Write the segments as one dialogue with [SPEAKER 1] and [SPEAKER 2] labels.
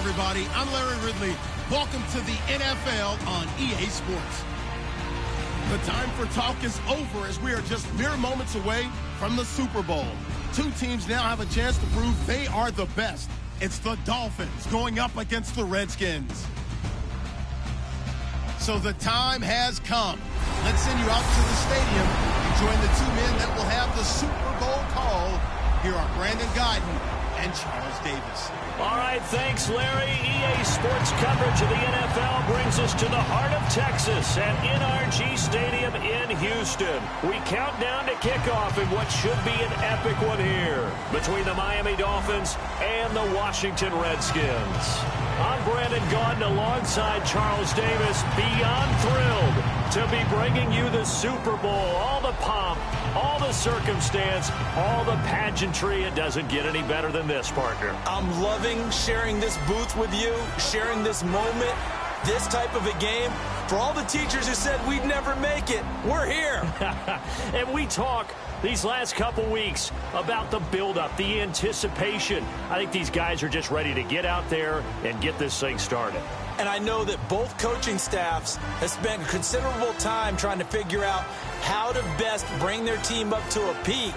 [SPEAKER 1] everybody. I'm Larry Ridley. Welcome to the NFL on EA Sports. The time for talk is over as we are just mere moments away from the Super Bowl. Two teams now have a chance to prove they are the best. It's the Dolphins going up against the Redskins. So the time has come. Let's send you out to the stadium and join the two men that will have the Super Bowl call. Here are Brandon Guyton and Charles Davis.
[SPEAKER 2] All right, thanks, Larry. EA Sports coverage of the NFL brings us to the heart of Texas at NRG Stadium in Houston. We count down to kickoff in what should be an epic one here between the Miami Dolphins and the Washington Redskins. I'm Brandon Guyton alongside Charles Davis, beyond thrilled to be bringing you the Super Bowl. All the pomp, all the circumstance, all the pageantry. It doesn't get any better than this, partner.
[SPEAKER 3] I'm loving sharing this booth with you, sharing this moment, this type of a game. For all the teachers who said we'd never make it, we're here.
[SPEAKER 2] And we talk these last couple weeks about the buildup, the anticipation. I think these guys are just ready to get out there and get this thing started.
[SPEAKER 3] And I know that both coaching staffs have spent considerable time trying to figure out how to best bring their team up to a peak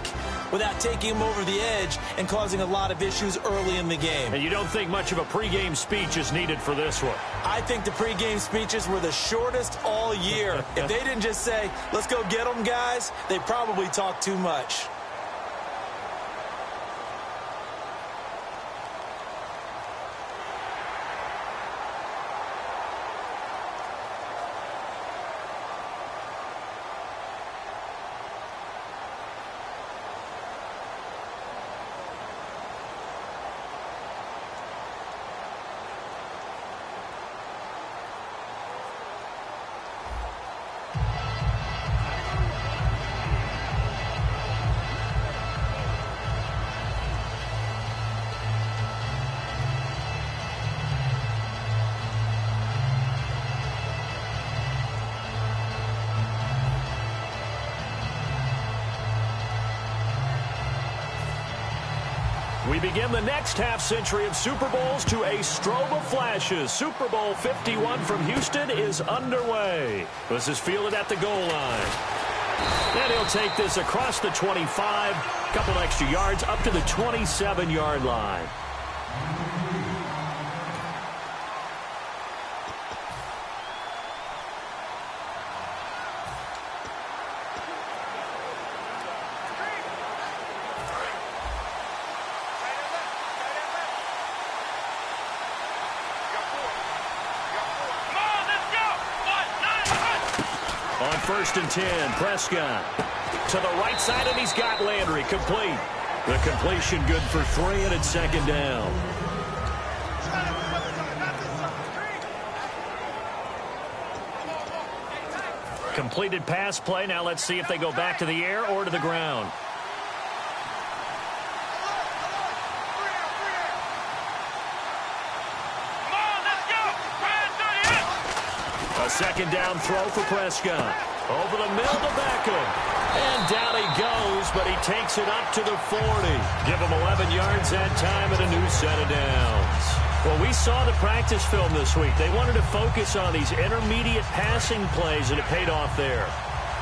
[SPEAKER 3] without taking them over the edge and causing a lot of issues early in the game.
[SPEAKER 2] And you don't think much of a pregame speech is needed for this one?
[SPEAKER 3] I think the pregame speeches were the shortest all year. If they didn't just say, let's go get them, guys, they probably talked too much.
[SPEAKER 2] We begin the next half-century of Super Bowls to a strobe of flashes. Super Bowl 51 from Houston is underway. This is fielded at the goal line. And he'll take this across the 25, a couple extra yards up to the 27-yard line. On 1st and 10, Prescott to the right side, and he's got Landry complete. The completion good for 3, and it's 2nd down. Completed pass play. Now let's see if they go back to the air or to the ground. A 2nd down throw for Prescott. Over the middle to Beckham. And down he goes, but he takes it up to the 40. Give him 11 yards that time and a new set of downs. Well, we saw the practice film this week. They wanted to focus on these intermediate passing plays, and it paid off there.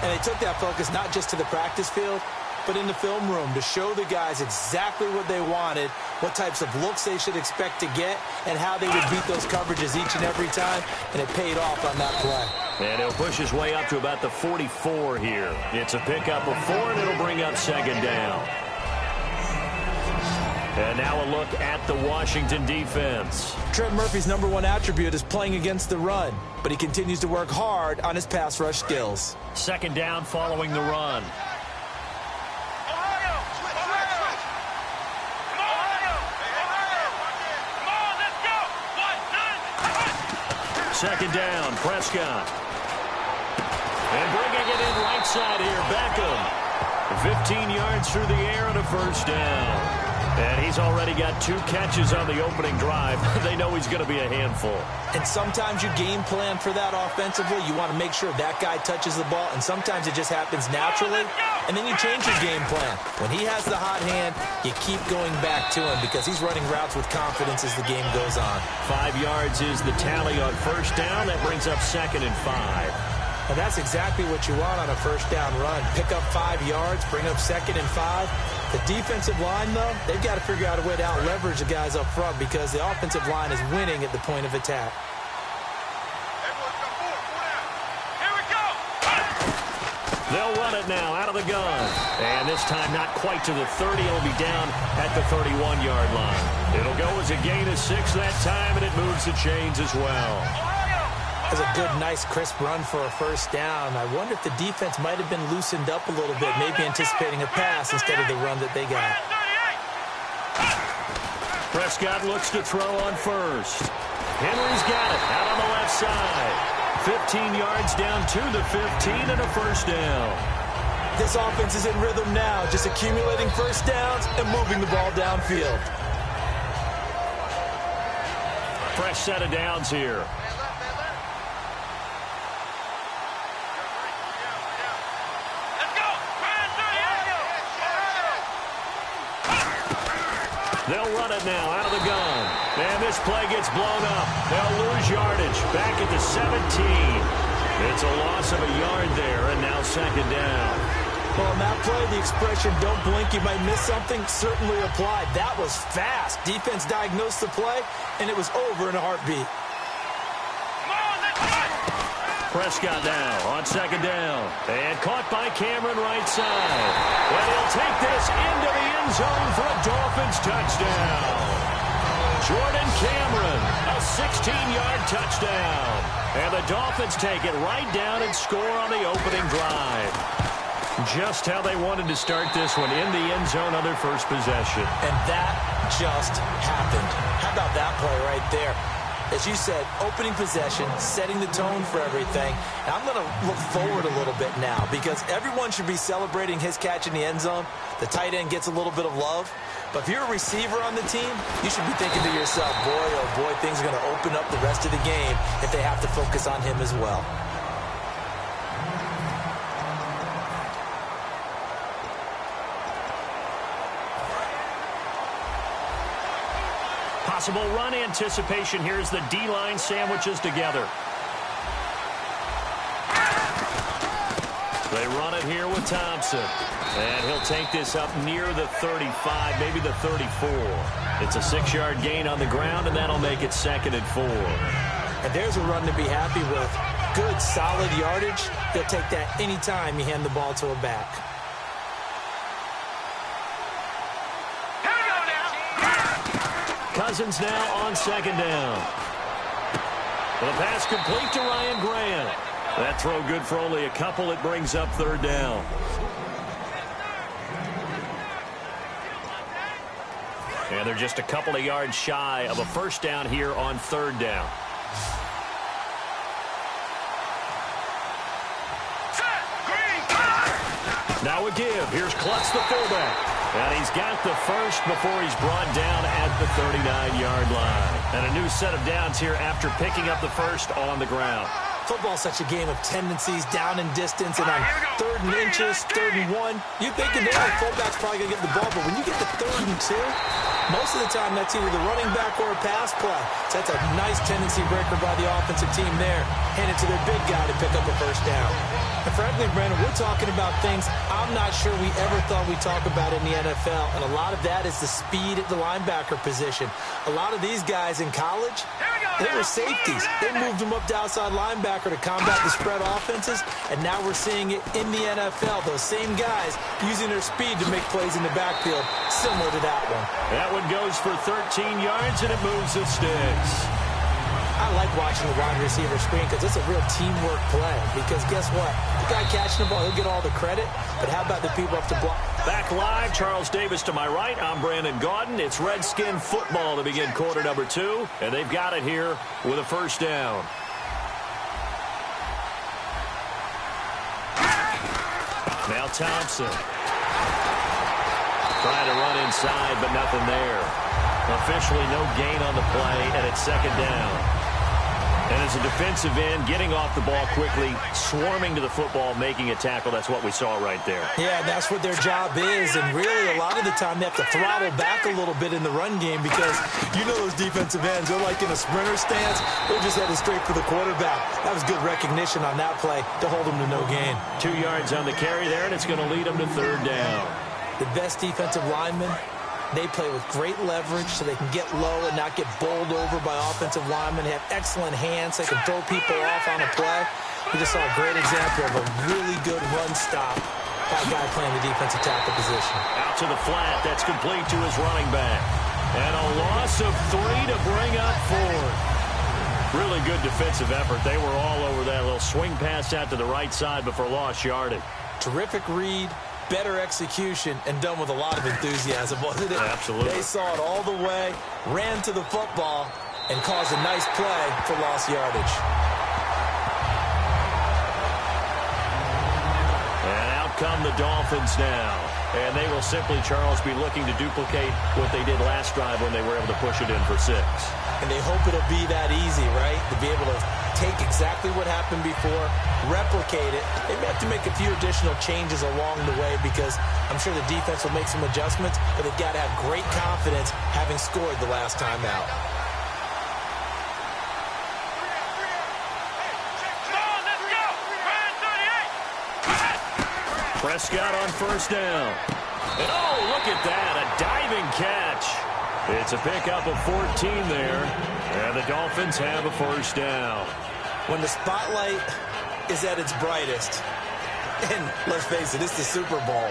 [SPEAKER 3] And they took that focus not just to the practice field, but in the film room to show the guys exactly what they wanted, what types of looks they should expect to get, and how they would beat those coverages each and every time, and it paid off on that play.
[SPEAKER 2] And he'll push his way up to about the 44 here. It's a pickup of 4, and it'll bring up 2nd down. And now a look at the Washington defense.
[SPEAKER 3] Trent Murphy's #1 attribute is playing against the run, but he continues to work hard on his pass rush skills.
[SPEAKER 2] 2nd down following the run. Second down, Prescott. And bringing it in right side here, Beckham. 15 yards through the air and a 1st down. And he's already got 2 catches on the opening drive. They know he's going to be a handful.
[SPEAKER 3] And sometimes you game plan for that offensively. You want to make sure that guy touches the ball, and sometimes it just happens naturally, and then you change your game plan. When he has the hot hand, you keep going back to him because he's running routes with confidence as the game goes on. 5 yards is the tally on first down. That brings up 2nd and 5. And that's exactly what you want on a first down run. Pick up 5 yards, bring up 2nd and 5. The defensive line, though, they've got to figure out a way to out-leverage the guys up front because the offensive line is winning at the point of attack.
[SPEAKER 2] They'll run it now out of the gun. And this time not quite to the 30. It'll be down at the 31-yard line. It'll go as a gain of 6 that time, and it moves the chains as well.
[SPEAKER 3] That's a good, nice, crisp run for a first down. I wonder if the defense might have been loosened up a little bit, maybe anticipating a pass instead of the run that they got.
[SPEAKER 2] Prescott looks to throw on first. Henry's got it out on the left side. 15 yards down to the 15 and a first down.
[SPEAKER 3] This offense is in rhythm now, just accumulating first downs and moving the ball downfield.
[SPEAKER 2] Fresh set of downs here. They'll run it now out of the gun. And this play gets blown up. They'll lose yardage. Back at the 17. It's a loss of a yard there, and now 2nd down.
[SPEAKER 3] Well, on that play, the expression, don't blink, you might miss something, certainly applied. That was fast. Defense diagnosed the play, and it was over in a heartbeat.
[SPEAKER 2] Prescott now on 2nd down. And caught by Cameron right side. And he'll take this into the end zone for a Dolphins touchdown. Jordan Cameron, a 16-yard touchdown. And the Dolphins take it right down and score on the opening drive. Just how they wanted to start this one, in the end zone on their first possession.
[SPEAKER 3] And that just happened. How about that play right there? As you said, opening possession, setting the tone for everything. And I'm going to look forward a little bit now because everyone should be celebrating his catch in the end zone. The tight end gets a little bit of love. But if you're a receiver on the team, you should be thinking to yourself, boy, oh boy, things are going to open up the rest of the game if they have to focus on him as well.
[SPEAKER 2] Possible run anticipation. Here's the D-line sandwiches together. They run it here with Thompson. And he'll take this up near the 35, maybe the 34. It's a 6-yard gain on the ground, and that'll make it 2nd and 4.
[SPEAKER 3] And there's a run to be happy with. Good, solid yardage. They'll take that anytime you hand the ball to a back.
[SPEAKER 2] Cousins now on 2nd down. The pass complete to Ryan Grant. That throw good for only a couple. It brings up 3rd down. And they're just a couple of yards shy of a first down here on 3rd down. Now a give. Here's Klutz, the fullback. And he's got the first before he's brought down at the 39-yard line. And a new set of downs here after picking up the first on the ground.
[SPEAKER 3] Football's such a game of tendencies, down and distance, and on 3rd and inches, 3rd and 1. You're thinking, the fullback's probably going to get the ball, but when you get to 3rd and 2, most of the time that's either the running back or a pass play. So that's a nice tendency breaker by the offensive team there. Hand it to their big guy to pick up a first down. And frankly, Brandon, we're talking about things I'm not sure we ever thought we'd talk about in the NFL, and a lot of that is the speed at the linebacker position. A lot of these guys in college, they were safeties. They moved them up to outside linebacker to combat the spread offenses, and now we're seeing it in the NFL. Those same guys using their speed to make plays in the backfield, similar to that one.
[SPEAKER 2] That one goes for 13 yards, and it moves the sticks.
[SPEAKER 3] I like watching the wide receiver screen because it's a real teamwork play. Because guess what? The guy catching the ball, he'll get all the credit. But how about the people up to block?
[SPEAKER 2] Back live, Charles Davis to my right. I'm Brandon Gaudin. It's Redskin football to begin quarter number 2. And they've got it here with a first down. Now Thompson. Trying to run inside, but nothing there. Officially no gain on the play, and it's second down. And as a defensive end, getting off the ball quickly, swarming to the football, making a tackle, that's what we saw right there.
[SPEAKER 3] Yeah, that's what their job is. And really, a lot of the time, they have to throttle back a little bit in the run game because you know those defensive ends, they're like in a sprinter stance. They're just headed straight for the quarterback. That was good recognition on that play to hold them to no gain.
[SPEAKER 2] 2 yards on the carry there, and it's going to lead them to third down.
[SPEAKER 3] The best defensive linemen, they play with great leverage so they can get low and not get bowled over by offensive linemen. They have excellent hands. They can throw people off on a play. We just saw a great example of a really good run stop by a guy playing the defensive tackle position.
[SPEAKER 2] Out to the flat. That's complete to his running back. And a loss of 3 to bring up 4. Really good defensive effort. They were all over that little swing pass out to the right side before lost yardage.
[SPEAKER 3] Terrific read. Better execution, and done with a lot of enthusiasm, wasn't it?
[SPEAKER 2] Absolutely.
[SPEAKER 3] They saw it all the way, ran to the football, and caused a nice play for lost yardage.
[SPEAKER 2] And out come the Dolphins now. And they will simply, Charles, be looking to duplicate what they did last drive when they were able to push it in for 6.
[SPEAKER 3] And they hope it'll be that easy, right? To be able to take exactly what happened before, replicate it. They may have to make a few additional changes along the way because I'm sure the defense will make some adjustments, but they've got to have great confidence having scored the last time out.
[SPEAKER 2] Prescott on first down. And oh, look at that, a diving catch. It's a pickup of 14 there, and the Dolphins have a first down.
[SPEAKER 3] When the spotlight is at its brightest, and let's face it, it's the Super Bowl,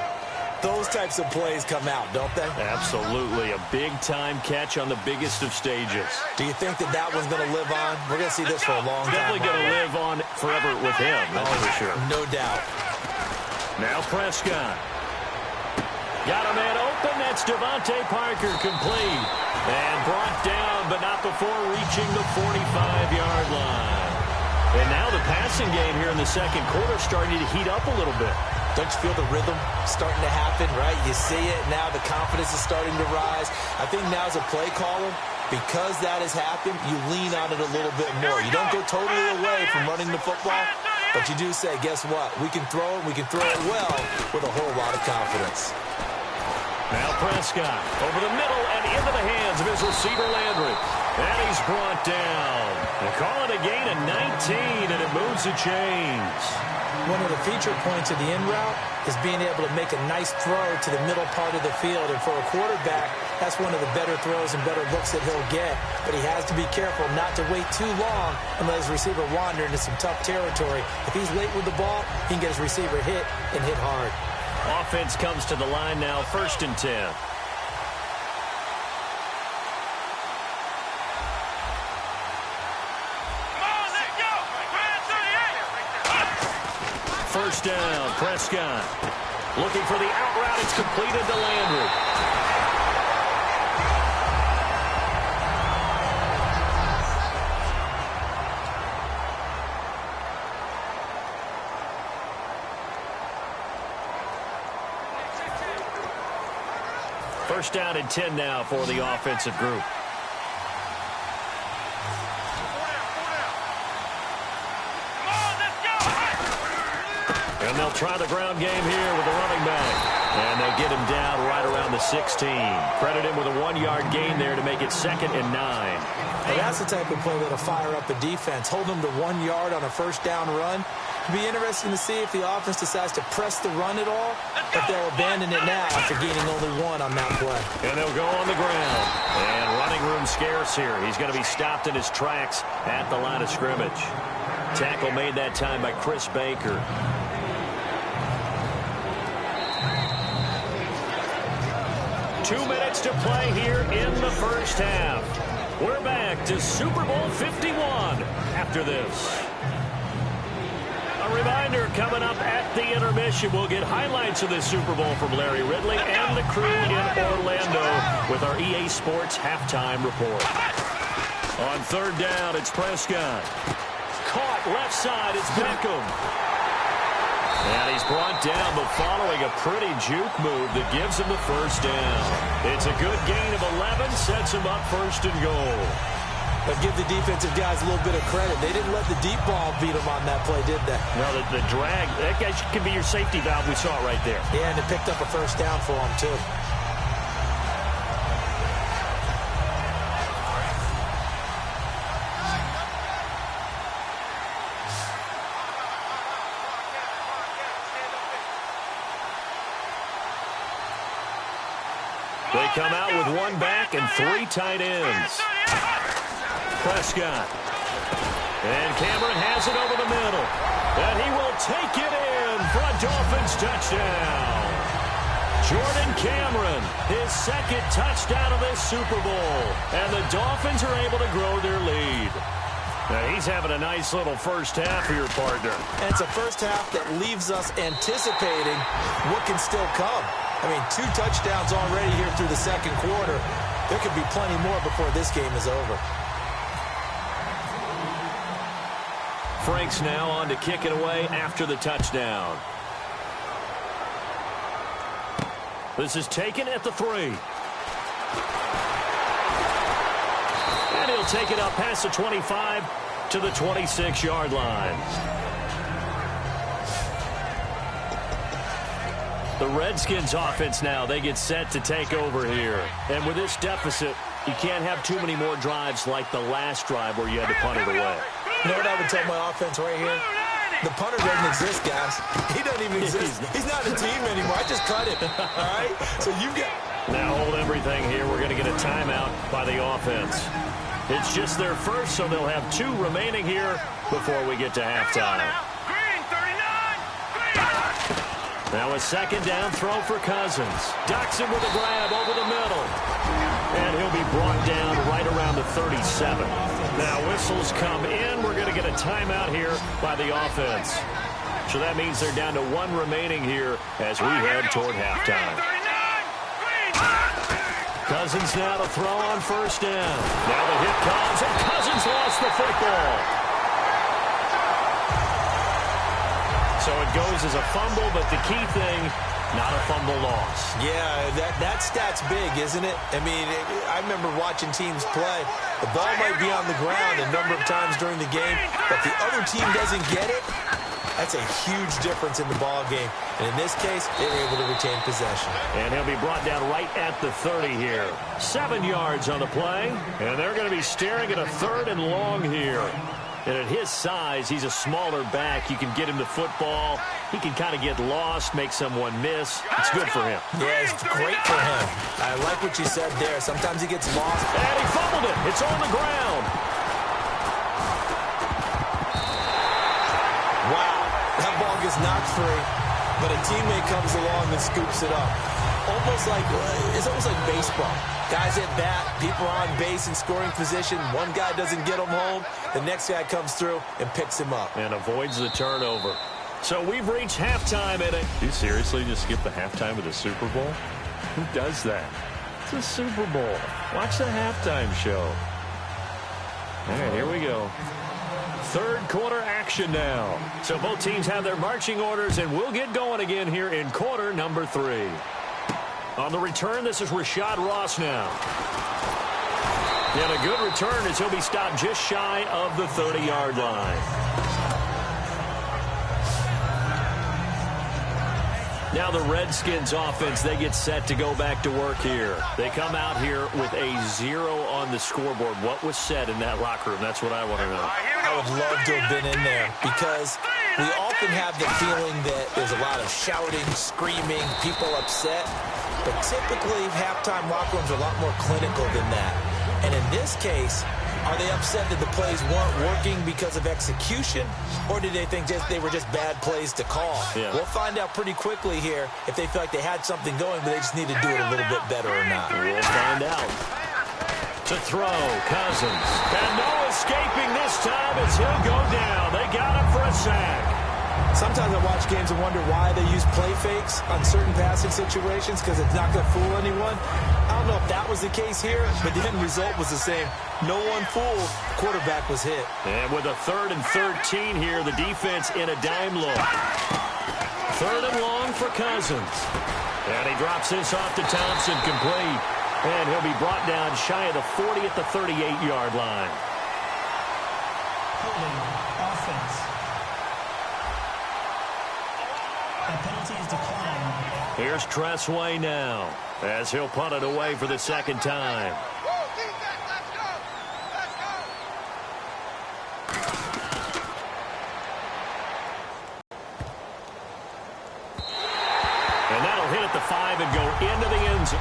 [SPEAKER 3] those types of plays come out, don't they?
[SPEAKER 2] Absolutely. A big-time catch on the biggest of stages.
[SPEAKER 3] Do you think that that one's going to live on? We're going to see this for a long time.
[SPEAKER 2] Definitely going to live on forever with him, that's for sure.
[SPEAKER 3] No doubt.
[SPEAKER 2] Now Prescott. Got a man open. That's Devontae Parker, complete. And brought down, but not before reaching the 45-yard line. And now the passing game here in the second quarter starting to heat up a little bit.
[SPEAKER 3] Don't you feel the rhythm starting to happen, right? You see it. Now the confidence is starting to rise. I think now as a play caller, because that has happened, you lean on it a little bit more. You don't go totally away from running the football, but you do say, guess what? We can throw it. We can throw it well with a whole lot of confidence.
[SPEAKER 2] Now Prescott over the middle and into the hands of his receiver Landry. And he's brought down. They call it a gain of 19, and it moves the chains.
[SPEAKER 3] One of the feature points of the in route is being able to make a nice throw to the middle part of the field. And for a quarterback, that's one of the better throws and better looks that he'll get. But he has to be careful not to wait too long and let his receiver wander into some tough territory. If he's late with the ball, he can get his receiver hit and hit hard.
[SPEAKER 2] Offense comes to the line now, 1st and 10. First down, Prescott. Looking for the out route. It's completed to Landry. First down and 10 now for the offensive group. And they'll try the ground game here with the running back. And they get him down right around the 16. Credit him with a 1-yard gain there to make it 2nd and 9.
[SPEAKER 3] Well, that's the type of play that'll fire up the defense. Hold them to 1 yard on a first down run. It'll be interesting to see if the offense decides to press the run at all, if they'll abandon it now after gaining only 1 on that play.
[SPEAKER 2] And they'll go on the ground. And running room scarce here. He's going to be stopped in his tracks at the line of scrimmage. Tackle made that time by Chris Baker. Two minutes to play here in the first half. We're back to Super Bowl 51 after this. A reminder coming up at the intermission. We'll get highlights of this Super Bowl from Larry Ridley and the crew in Orlando with our EA Sports halftime report. On third down, it's Prescott. Caught left side, it's Beckham. And he's brought down, but following a pretty juke move that gives him the first down. It's a good gain of 11, sets him up first and goal.
[SPEAKER 3] But give the defensive guys a little bit of credit. They didn't let the deep ball beat them on that play, did they?
[SPEAKER 2] No, the drag, that guy could be your safety valve. We saw it right there.
[SPEAKER 3] Yeah, and it picked up a first down for him, too.
[SPEAKER 2] They come out with one back and 3 tight ends. Prescott. And Cameron has it over the middle. And he will take it in for a Dolphins touchdown. Jordan Cameron, his second touchdown of this Super Bowl. And the Dolphins are able to grow their lead. Now he's having a nice little first half here, partner.
[SPEAKER 3] And it's a first half that leaves us anticipating what can still come. I mean, 2 touchdowns already here through the second quarter. There could be plenty more before this game is over.
[SPEAKER 2] Franks now on to kick it away after the touchdown. This is taken at the 3. And he'll take it up past the 25 to the 26-yard line. The Redskins offense now, they get set to take over here. And with this deficit, you can't have too many more drives like the last drive where you had to punt it away.
[SPEAKER 3] You know what I would tell my offense right here? The punter doesn't exist, guys. He doesn't even exist. He's not a team anymore. I just cut him. All right? So you get...
[SPEAKER 2] Now hold everything here. We're going to get a timeout by the offense. It's just their first, so they'll have 2 remaining here before we get to halftime. Now a second down throw for Cousins. Ducks him with a grab over the middle. And he'll be brought down right around the 37. Now whistles come in. We're going to get a timeout here by the offense. So that means they're down to 1 remaining here as we head toward halftime. Cousins now to throw on first down. Now the hit comes, and Cousins lost the football. So it goes as a fumble, but the key thing, not a fumble loss.
[SPEAKER 3] Yeah, that stat's big, isn't it? I mean, I remember watching teams play. The ball might be on the ground a number of times during the game, but the other team doesn't get it. That's a huge difference in the ball game. And in this case, they were able to retain possession.
[SPEAKER 2] And he'll be brought down right at the 30 here. 7 yards on the play. And they're going to be staring at a 3rd and long here. And at his size, he's a smaller back. You can get him the football. He can kind of get lost, make someone miss. It's good for him.
[SPEAKER 3] Yeah, it's great for him. I like what you said there. Sometimes he gets lost.
[SPEAKER 2] And he fumbled it. It's on the ground.
[SPEAKER 3] Wow. That ball gets knocked free, but a teammate comes along and scoops it up. It's almost like baseball. Guys at bat, people are on base in scoring position. One guy doesn't get him home. The next guy comes through and picks him up.
[SPEAKER 2] And avoids the turnover. So we've reached halftime in it. You seriously just skip the halftime of the Super Bowl? Who does that? It's a Super Bowl. Watch the halftime show. All right, here we go. 3rd quarter action now. So both teams have their marching orders, and we'll get going again here in quarter number 3. On the return, this is Rashad Ross now. And a good return as he'll be stopped just shy of the 30-yard line. Now the Redskins offense, they get set to go back to work here. They come out here with a 0 on the scoreboard. What was said in that locker room? That's what I want to know.
[SPEAKER 3] I would love to have been in there because we often have the feeling that there's a lot of shouting, screaming, people upset. But typically, halftime locker rooms are a lot more clinical than that. And in this case, are they upset that the plays weren't working because of execution? Or did they think they were just bad plays to call?
[SPEAKER 2] Yeah.
[SPEAKER 3] We'll find out pretty quickly here if they feel like they had something going, but they just need to do it a little bit better or not.
[SPEAKER 2] We'll find out. To throw, Cousins. And no escaping this time as he'll go down. They got him for a sack.
[SPEAKER 3] Sometimes I watch games and wonder why they use play fakes on certain passing situations because it's not going to fool anyone. I don't know if that was the case here, but the end result was the same. No one fooled. Quarterback was hit.
[SPEAKER 2] And with a 3rd and 13 here, the defense in a dime look. Third and long for Cousins. And he drops this off to Thompson, complete. And he'll be brought down shy of the 40 at the 38-yard line.
[SPEAKER 4] Holding offense. That penalty is declined.
[SPEAKER 2] Here's Tressway now, as he'll punt it away for the second time. And that'll hit at the 5 and go into the end zone.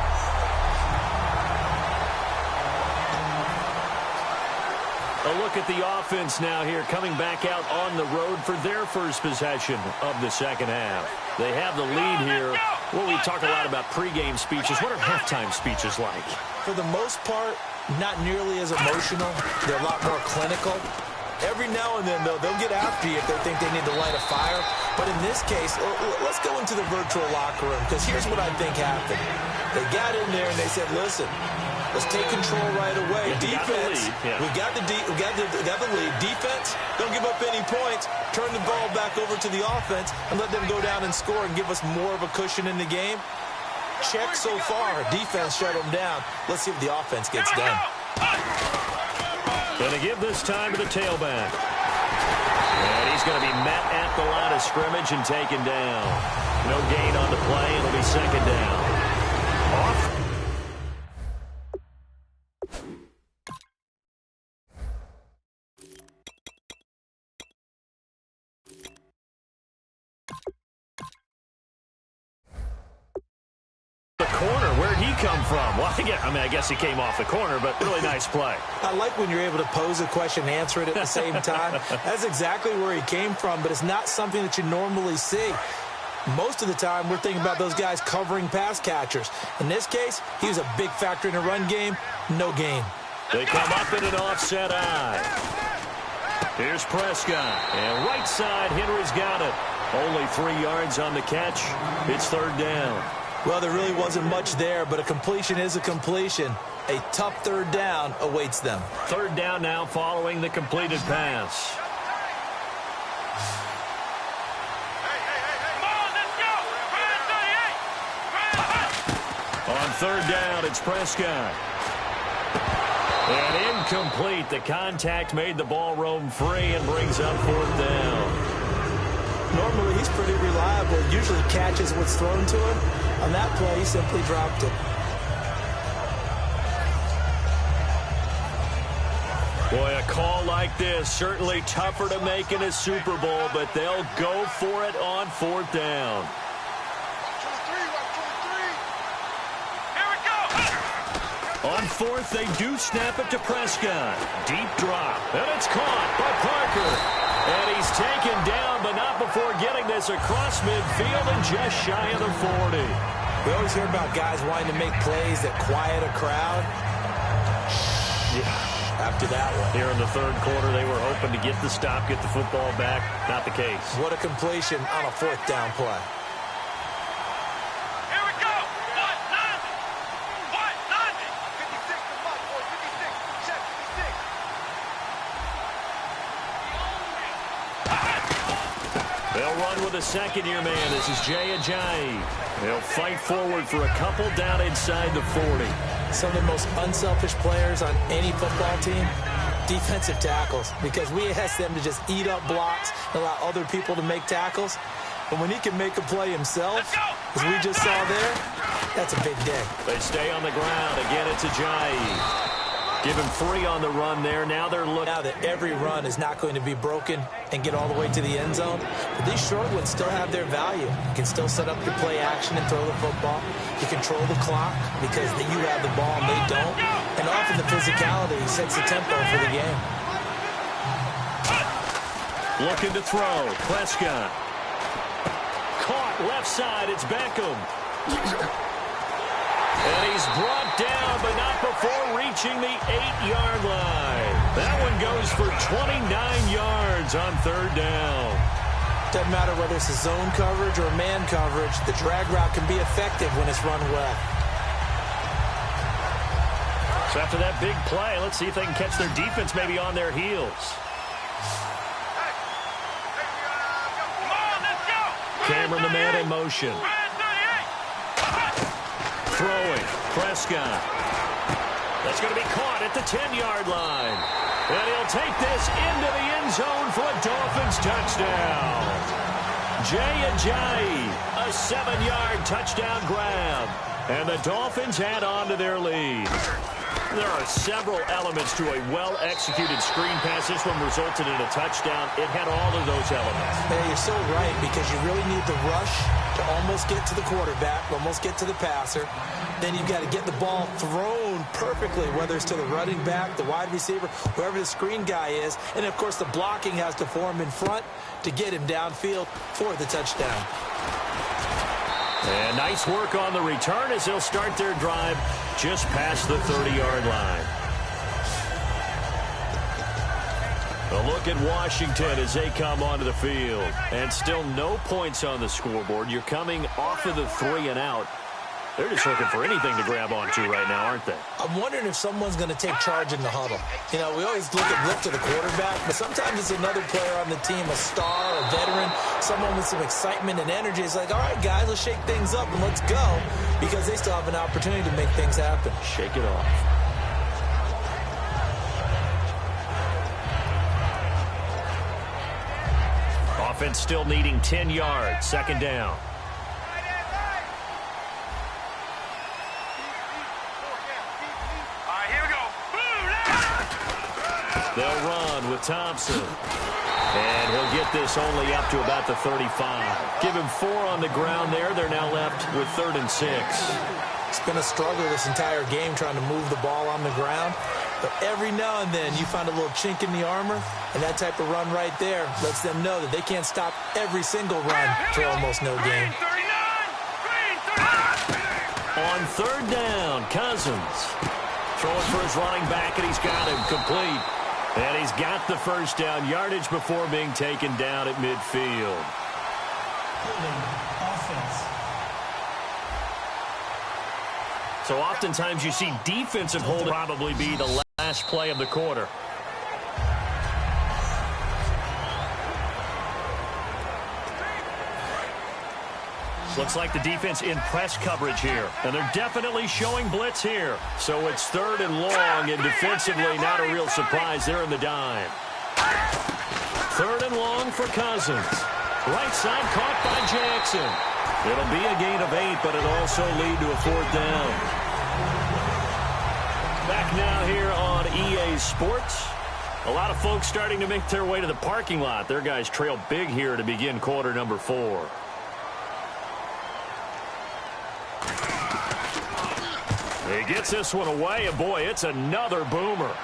[SPEAKER 2] A look at the offense now here, coming back out on the road for their first possession of the second half. They have the lead here. Well, we talk a lot about pregame speeches. What are halftime speeches like?
[SPEAKER 3] For the most part, not nearly as emotional. They're a lot more clinical. Every now and then, though, they'll get after you if they think they need to light a fire. But in this case, let's go into the virtual locker room, because here's what I think happened. They got in there and they said, listen, let's take control right away. Defense, we got the lead. Defense, don't give up any points. Turn the ball back over to the offense and let them go down and score and give us more of a cushion in the game. Check so far. Defense shut them down. Let's see what the offense gets done.
[SPEAKER 2] Going to give this time to the tailback. And he's going to be met at the line of scrimmage and taken down. No gain on the play. It'll be second down. Off. The corner, where'd he come from? Well, I guess he came off the corner, but really nice play.
[SPEAKER 3] I like when you're able to pose a question and answer it at the same time. That's exactly where he came from, but it's not something that you normally see. Most of the time, we're thinking about those guys covering pass catchers. In this case, he was a big factor in the run game. No gain.
[SPEAKER 2] They come up in an offset eye. Here's Prescott. And right side, Henry's got it. Only 3 yards on the catch. It's third down.
[SPEAKER 3] Well, there really wasn't much there, but a completion is a completion. A tough third down awaits them.
[SPEAKER 2] Third down now following the completed pass. On third down, it's Prescott. And incomplete. The contact made the ball roam free and brings up fourth down.
[SPEAKER 3] Normally, he's pretty reliable. Usually catches what's thrown to him. On that play, he simply dropped it.
[SPEAKER 2] Boy, a call like this, certainly tougher to make in a Super Bowl, but they'll go for it on fourth down. On fourth, they do snap it to Prescott. Deep drop, and it's caught by Parker. And he's taken down, but not before getting this across midfield and just shy of the 40.
[SPEAKER 3] We always hear about guys wanting to make plays that quiet a crowd. After that one.
[SPEAKER 2] Here in the third quarter, they were hoping to get the stop, get the football back. Not the case.
[SPEAKER 3] What a completion on a fourth down play.
[SPEAKER 2] They'll run with a second-year man. This is Jay Ajayi. They'll fight forward for a couple down inside the 40.
[SPEAKER 3] Some of the most unselfish players on any football team, defensive tackles, because we ask them to just eat up blocks and allow other people to make tackles. But when he can make a play himself, as we just saw there, that's a big day.
[SPEAKER 2] They stay on the ground. Again, it's Ajayi. Give him 3 on the run there. Now they're looking.
[SPEAKER 3] Now that every run is not going to be broken and get all the way to the end zone, but these short ones still have their value. You can still set up your play action and throw the football. You control the clock because you have the ball and they don't. And often the physicality sets the tempo for the game.
[SPEAKER 2] Looking to throw. Prescott. Caught left side. It's Beckham. And he's brought down, but not before reaching the 8-yard line. That one goes for 29 yards on third down.
[SPEAKER 3] Doesn't matter whether it's a zone coverage or man coverage, the drag route can be effective when it's run well.
[SPEAKER 2] So after that big play, let's see if they can catch their defense maybe on their heels. hammering the man in motion. Throwing. Prescott. That's going to be caught at the 10-yard line. And he'll take this into the end zone for a Dolphins touchdown. Jay Ajayi, a 7-yard touchdown grab. And the Dolphins add on to their lead. There are several elements to a well-executed screen pass. This one resulted in a touchdown. It had all of those elements.
[SPEAKER 3] Yeah, you're so right, because you really need the rush to almost get to the quarterback, almost get to the passer. Then you've got to get the ball thrown perfectly, whether it's to the running back, the wide receiver, whoever the screen guy is. And, of course, the blocking has to form in front to get him downfield for the touchdown.
[SPEAKER 2] And nice work on the return as they'll start their drive just past the 30-yard line. A look at Washington as they come onto the field. And still no points on the scoreboard. You're coming off of the 3-and-out. They're just looking for anything to grab onto right now, aren't they?
[SPEAKER 3] I'm wondering if someone's going to take charge in the huddle. You know, we always look to the quarterback, but sometimes it's another player on the team, a star, a veteran, someone with some excitement and energy. It's like, all right, guys, let's shake things up and let's go, because they still have an opportunity to make things happen.
[SPEAKER 2] Shake it off. Offense still needing 10 yards. Second down. They'll run with Thompson. And he'll get this only up to about the 35. Give him 4 on the ground there. They're now left with 3rd and 6.
[SPEAKER 3] It's been a struggle this entire game trying to move the ball on the ground. But every now and then you find a little chink in the armor, and that type of run right there lets them know that they can't stop every single run for almost no gain.
[SPEAKER 2] On 3rd down, Cousins throwing for his running back, and he's got him complete. And he's got the first down yardage before being taken down at midfield.
[SPEAKER 4] Offense.
[SPEAKER 2] So oftentimes you see defensive hold probably be the last play of the quarter. Looks like the defense in press coverage here. And they're definitely showing blitz here. So it's 3rd and long, and defensively not a real surprise. They're in the dime. 3rd and long for Cousins. Right side caught by Jackson. It'll be a gain of 8, but it'll also lead to a 4th down. Back now here on EA Sports. A lot of folks starting to make their way to the parking lot. Their guys trail big here to begin quarter number 4. He gets this one away, and boy, it's another boomer.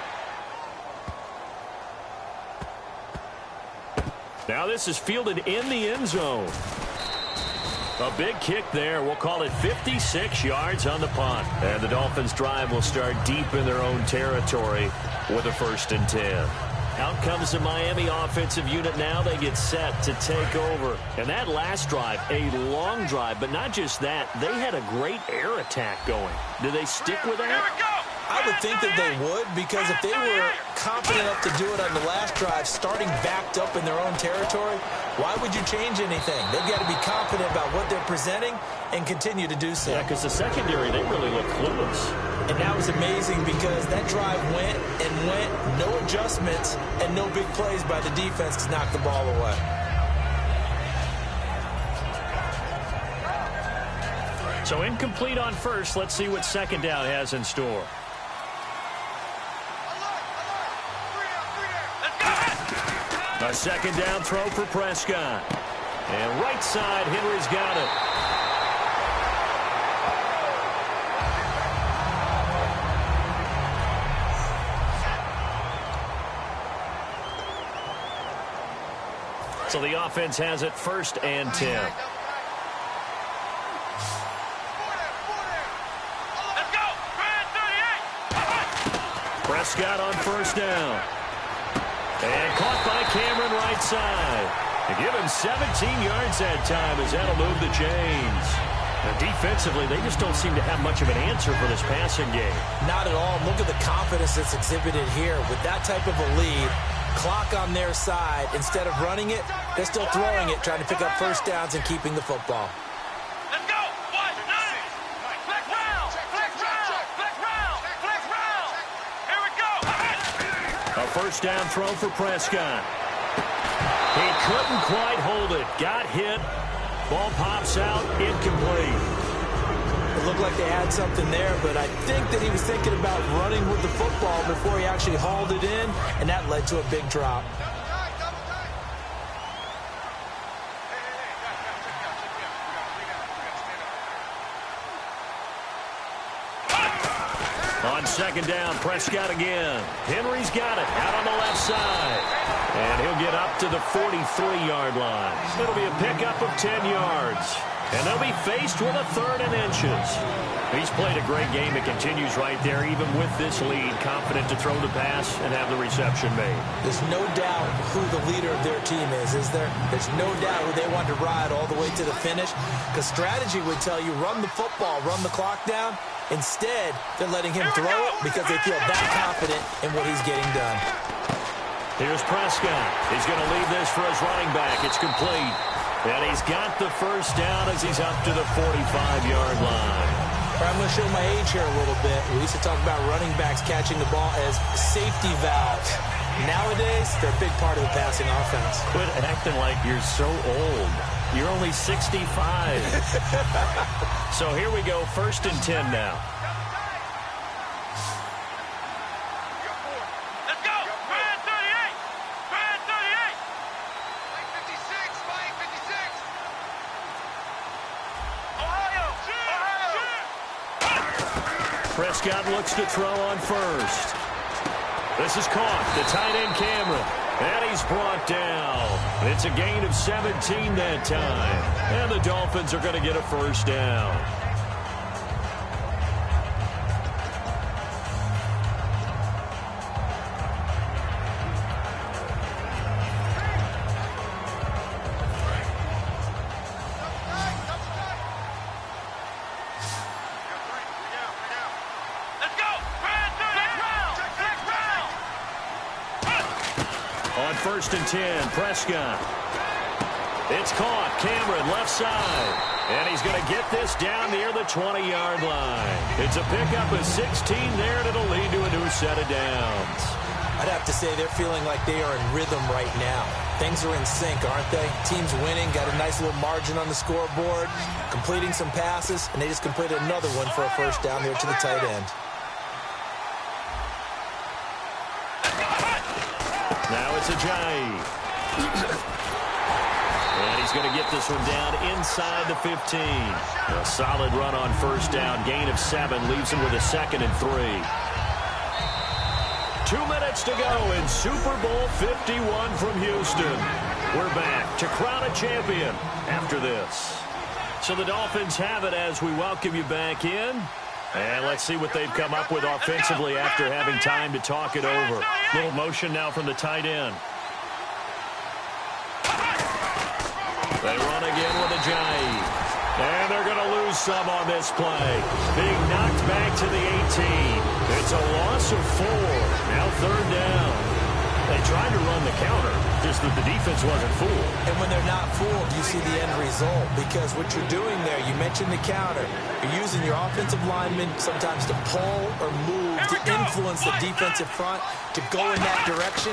[SPEAKER 2] Now this is fielded in the end zone. A big kick there. We'll call it 56 yards on the punt. And the Dolphins drive will start deep in their own territory with a 1st and 10. Out comes the Miami offensive unit now. They get set to take over. And that last drive, a long drive, but not just that. They had a great air attack going. Do they stick with that?
[SPEAKER 3] I would think that they would, because if they were confident enough to do it on the last drive, starting backed up in their own territory, why would you change anything? They've got to be confident about what they're presenting and continue to do so.
[SPEAKER 2] Yeah, because the secondary, they really look clueless.
[SPEAKER 3] And that was amazing, because that drive went and went, no adjustments, and no big plays by the defense to knock the ball away.
[SPEAKER 2] So incomplete on first. Let's see what second down has in store. A second down throw for Prescott. And right side, Henry's got it. So the offense has it 1st and 10. Prescott on 1st down. And caught by Cameron right side. And give him 17 yards that time, as that'll move the chains. And defensively, they just don't seem to have much of an answer for this passing game.
[SPEAKER 3] Not at all. Look at the confidence that's exhibited here. With that type of a lead, Clock on their side. Instead of running it, they're still throwing it, trying to pick up first downs and keeping the football.
[SPEAKER 5] Let's go. 1, 9. Flex round. Flex round. Flex round. Flex round. Here we go.
[SPEAKER 2] A first down throw for Prescott. He couldn't quite hold it. Got hit. Ball pops out. Incomplete.
[SPEAKER 3] It looked like they had something there, but I think that he was thinking about running with the football before he actually hauled it in, and that led to a big drop.
[SPEAKER 2] On second down, Prescott again. Henry's got it out on the left side. And he'll get up to the 43-yard line. It'll be a pickup of 10 yards. And they'll be faced with a 3rd and inches. He's played a great game. It continues right there, even with this lead. Confident to throw the pass and have the reception made.
[SPEAKER 3] There's no doubt who the leader of their team is there? There's no doubt who they want to ride all the way to the finish. Because strategy would tell you, run the football, run the clock down. Instead, they're letting him throw it because they feel that confident in what he's getting done.
[SPEAKER 2] Here's Prescott. He's going to leave this for his running back. It's complete. And he's got the first down as he's up to the 45-yard line.
[SPEAKER 3] I'm going to show my age here a little bit. We used to talk about running backs catching the ball as safety valves. Nowadays, they're a big part of the passing offense.
[SPEAKER 2] Quit acting like you're so old. You're only 65. So here we go, 1st and 10 now.
[SPEAKER 5] Let's go. Brand 38. Brand 38. Mike 56. Mike 56. Ohio.
[SPEAKER 2] Prescott looks to throw on first. This is caught. The tight end Cameron. And he's brought down. It's a gain of 17 that time. And the Dolphins are going to get a first down. On 1st and 10, Prescott. It's caught. Cameron, left side. And he's going to get this down near the 20-yard line. It's a pickup of 16 there, and it'll lead to a new set of downs.
[SPEAKER 3] I'd have to say they're feeling like they are in rhythm right now. Things are in sync, aren't they? Team's winning, got a nice little margin on the scoreboard, completing some passes, and they just completed another one for a first down there to the tight end.
[SPEAKER 2] Now it's Ajayi. And he's going to get this one down inside the 15. A solid run on first down. Gain of 7 leaves him with a 2nd and 3. 2 minutes to go in Super Bowl 51 from Houston. We're back to crown a champion after this. So the Dolphins have it as we welcome you back in. And let's see what they've come up with offensively after having time to talk it over. Little motion now from the tight end. They run again with Ajayi. And they're going to lose some on this play. Being knocked back to the 18. It's a loss of 4. Now 3rd down. They tried to run the counter, just that the defense wasn't fooled.
[SPEAKER 3] And when they're not fooled, you see the end result. Because what you're doing there, you mentioned the counter. You're using your offensive linemen sometimes to pull or move, to influence the defensive front, to go in that direction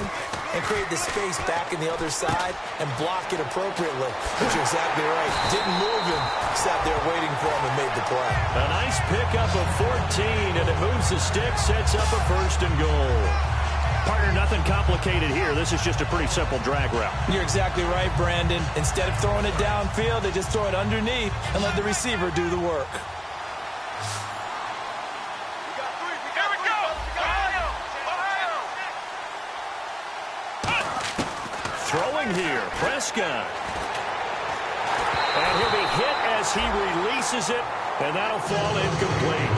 [SPEAKER 3] and create the space back in the other side and block it appropriately. But you're exactly right. Didn't move him, sat there waiting for him and made the play.
[SPEAKER 2] A nice pickup of 14, and it moves the stick, sets up a 1st and goal. Partner, nothing complicated here. This is just a pretty simple drag route.
[SPEAKER 3] You're exactly right, Brandon. Instead of throwing it downfield, they just throw it underneath and let the receiver do the work.
[SPEAKER 2] Throwing here, Prescott. And he'll be hit as he releases it, and that'll fall incomplete.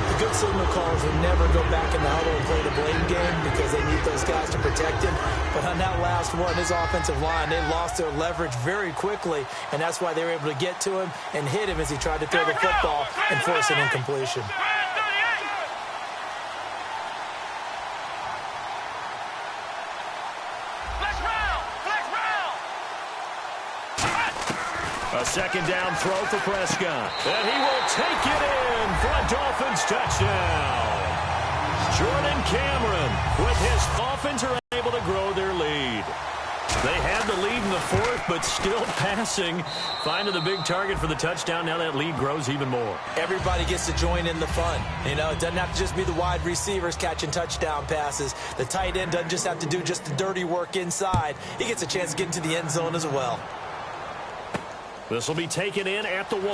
[SPEAKER 3] The good signal callers will never go back in the huddle and play the blame game because they need those guys to protect him. But on that last one, his offensive line, they lost their leverage very quickly, and that's why they were able to get to him and hit him as he tried to throw the football and force an incompletion.
[SPEAKER 2] A second down throw for Prescott. And he will take it in for a Dolphins touchdown. Jordan Cameron with his Dolphins are able to grow their lead. They had the lead in the fourth, but still passing. Finding the big target for the touchdown. Now that lead grows even more.
[SPEAKER 3] Everybody gets to join in the fun. You know, it doesn't have to just be the wide receivers catching touchdown passes. The tight end doesn't just have to do just the dirty work inside. He gets a chance to get into the end zone as well.
[SPEAKER 2] This will be taken in at the 1.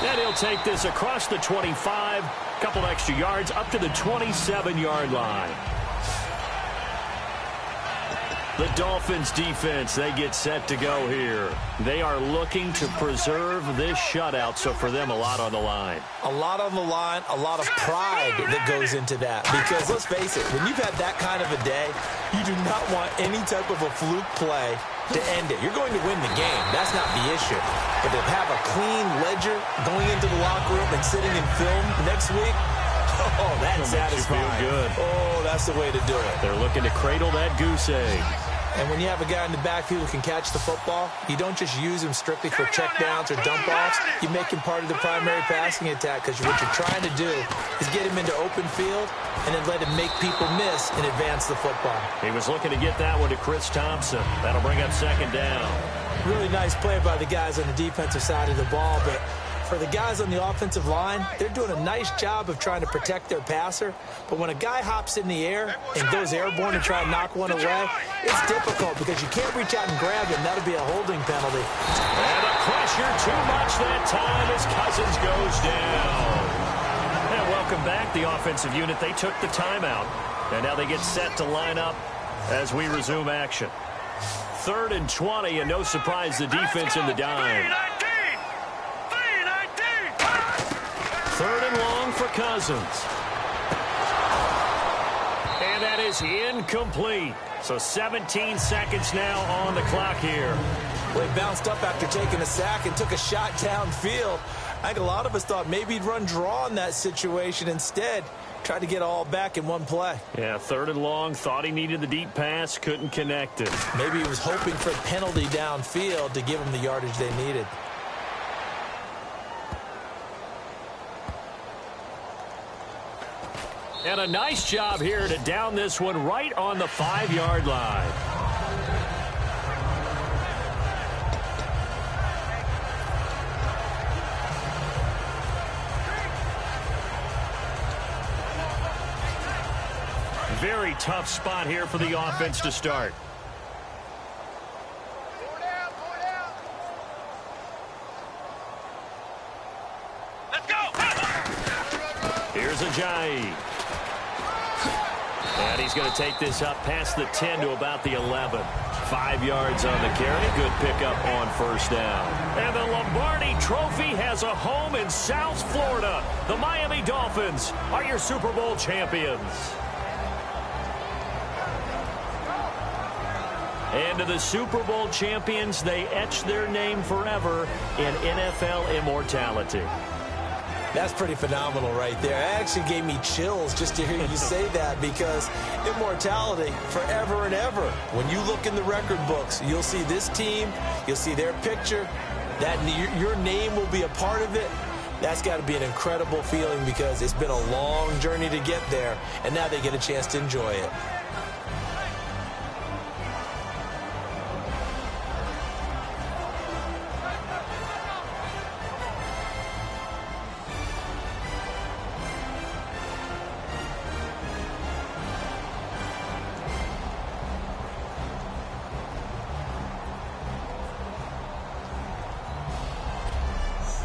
[SPEAKER 2] And he'll take this across the 25. Couple extra yards up to the 27-yard line. The Dolphins defense, they get set to go here. They are looking to preserve this shutout, so for them, a lot on the line.
[SPEAKER 3] A lot on the line, a lot of pride that goes into that. Because let's face it, when you've had that kind of a day, you do not want any type of a fluke play to end it. You're going to win the game. That's not the issue. But to have a clean ledger going into the locker room and sitting in film next week, oh, that's satisfying.
[SPEAKER 2] Feel good.
[SPEAKER 3] Oh, that's the way to do it.
[SPEAKER 2] They're looking to cradle that goose egg.
[SPEAKER 3] And when you have a guy in the backfield who can catch the football, you don't just use him strictly for checkdowns or dump-offs. You make him part of the primary passing attack because what you're trying to do is get him into open field and then let him make people miss and advance the football.
[SPEAKER 2] He was looking to get that one to Chris Thompson. That'll bring up second down.
[SPEAKER 3] Really nice play by the guys on the defensive side of the ball, but for the guys on the offensive line, they're doing a nice job of trying to protect their passer. But when a guy hops in the air and goes airborne and try and knock one away, it's difficult because you can't reach out and grab him. That'll be a holding penalty.
[SPEAKER 2] And the pressure too much that time as Cousins goes down. And welcome back, the offensive unit. They took the timeout, and now they get set to line up as we resume action. 3rd and 20, and no surprise, the defense in the dime. 3rd and long for Cousins. And that is incomplete. So 17 seconds now on the clock here.
[SPEAKER 3] Well, he bounced up after taking a sack and took a shot downfield. I think a lot of us thought maybe he'd run draw in that situation. Instead, tried to get all back in one play.
[SPEAKER 2] Yeah, 3rd and long. Thought he needed the deep pass. Couldn't connect it.
[SPEAKER 3] Maybe he was hoping for a penalty downfield to give him the yardage they needed.
[SPEAKER 2] And a nice job here to down this one right on the 5-yard line. Very tough spot here for the offense to start.
[SPEAKER 5] Let's go!
[SPEAKER 2] Here's Ajayi. And he's going to take this up past the 10 to about the 11. 5 yards on the carry. Good pickup on 1st down. And the Lombardi Trophy has a home in South Florida. The Miami Dolphins are your Super Bowl champions. And to the Super Bowl champions, they etch their name forever in NFL immortality.
[SPEAKER 3] That's pretty phenomenal right there. It actually gave me chills just to hear you say that because immortality forever and ever. When you look in the record books, you'll see this team, you'll see their picture, that your name will be a part of it. That's got to be an incredible feeling because it's been a long journey to get there, and now they get a chance to enjoy it.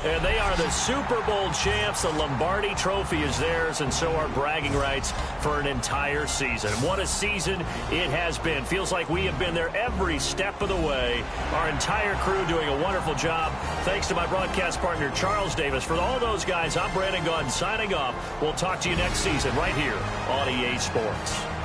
[SPEAKER 2] And they are the Super Bowl champs. The Lombardi Trophy is theirs, and so are bragging rights for an entire season. What a season it has been. Feels like we have been there every step of the way. Our entire crew doing a wonderful job. Thanks to my broadcast partner, Charles Davis. For all those guys, I'm Brandon Gunn signing off. We'll talk to you next season right here on EA Sports.